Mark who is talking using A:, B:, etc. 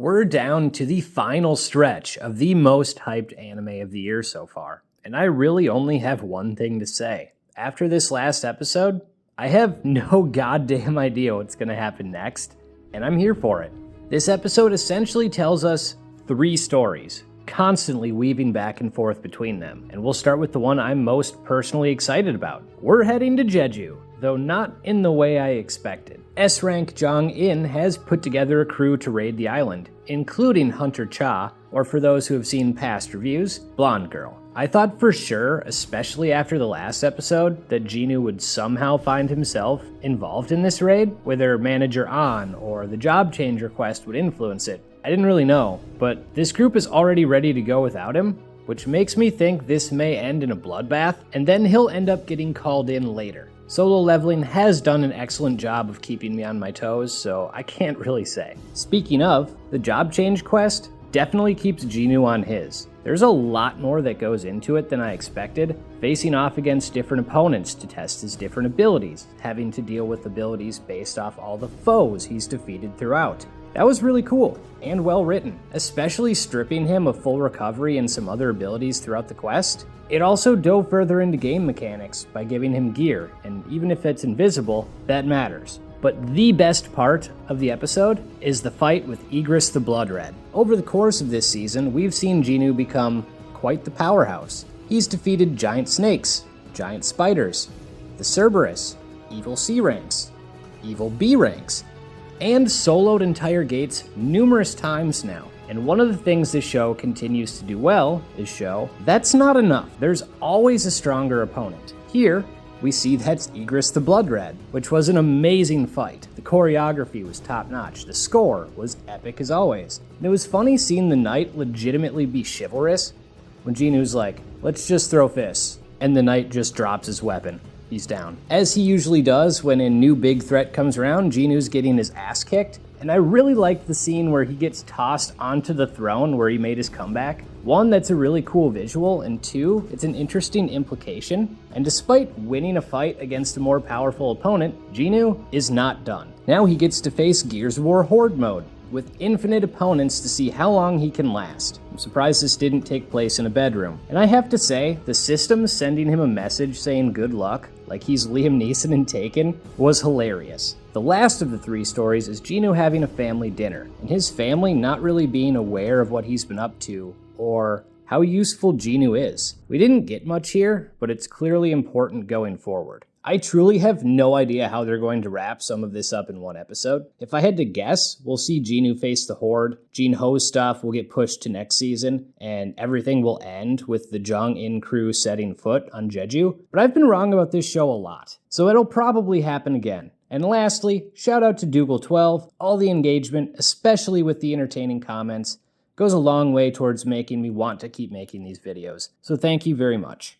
A: We're down to the final stretch of the most hyped anime of the year so far, and I really only have one thing to say. After this last episode, I have no goddamn idea what's going to happen next, and I'm here for it. This episode essentially tells us 3 stories, constantly weaving back and forth between them, and we'll start with the one I'm most personally excited about. We're heading to Jeju, though not in the way I expected. S-Rank Jong-in has put together a crew to raid the island, including Hunter Cha, or for those who have seen past reviews, Blonde Girl. I thought for sure, especially after the last episode, that Jinu would somehow find himself involved in this raid, whether Manager An or the job change request would influence it. I didn't really know, but this group is already ready to go without him, which makes me think this may end in a bloodbath, and then he'll end up getting called in later. Solo Leveling has done an excellent job of keeping me on my toes, so I can't really say. Speaking of, the job change quest definitely keeps Jinu on his. There's a lot more that goes into it than I expected, facing off against different opponents to test his different abilities, having to deal with abilities based off all the foes he's defeated throughout. That was really cool, and well written, especially stripping him of full recovery and some other abilities throughout the quest. It also dove further into game mechanics by giving him gear, and even if it's invisible, that matters. But the best part of the episode is the fight with Igris the Bloodred. Over the course of this season, we've seen Jinu become quite the powerhouse. He's defeated giant snakes, giant spiders, the Cerberus, evil C ranks, evil B ranks, and soloed entire gates numerous times now. And one of the things this show continues to do well is show that's not enough. There's always a stronger opponent. Here, we see that's Igris the Bloodred, which was an amazing fight. The choreography was top-notch. The score was epic as always. And it was funny seeing the knight legitimately be chivalrous when Jinu's like, let's just throw fists. And the knight just drops his weapon. He's down. As he usually does when a new big threat comes around, Jinu's getting his ass kicked. And I really liked the scene where he gets tossed onto the throne where he made his comeback. 1, that's a really cool visual, and 2, it's an interesting implication. And despite winning a fight against a more powerful opponent, Jinu is not done. Now he gets to face Gears of War Horde mode, with infinite opponents to see how long he can last. I'm surprised this didn't take place in a bedroom. And I have to say, the system sending him a message saying good luck, like he's Liam Neeson in Taken, was hilarious. The last of the 3 stories is Jinu having a family dinner, and his family not really being aware of what he's been up to, or how useful Jinu is. We didn't get much here, but it's clearly important going forward. I truly have no idea how they're going to wrap some of this up in one episode. If I had to guess, we'll see Jinu face the Horde, Jinho's stuff will get pushed to next season, and everything will end with the Jong-in crew setting foot on Jeju. But I've been wrong about this show a lot, so it'll probably happen again. And lastly, shout out to Dougal12. All the engagement, especially with the entertaining comments, goes a long way towards making me want to keep making these videos. So thank you very much.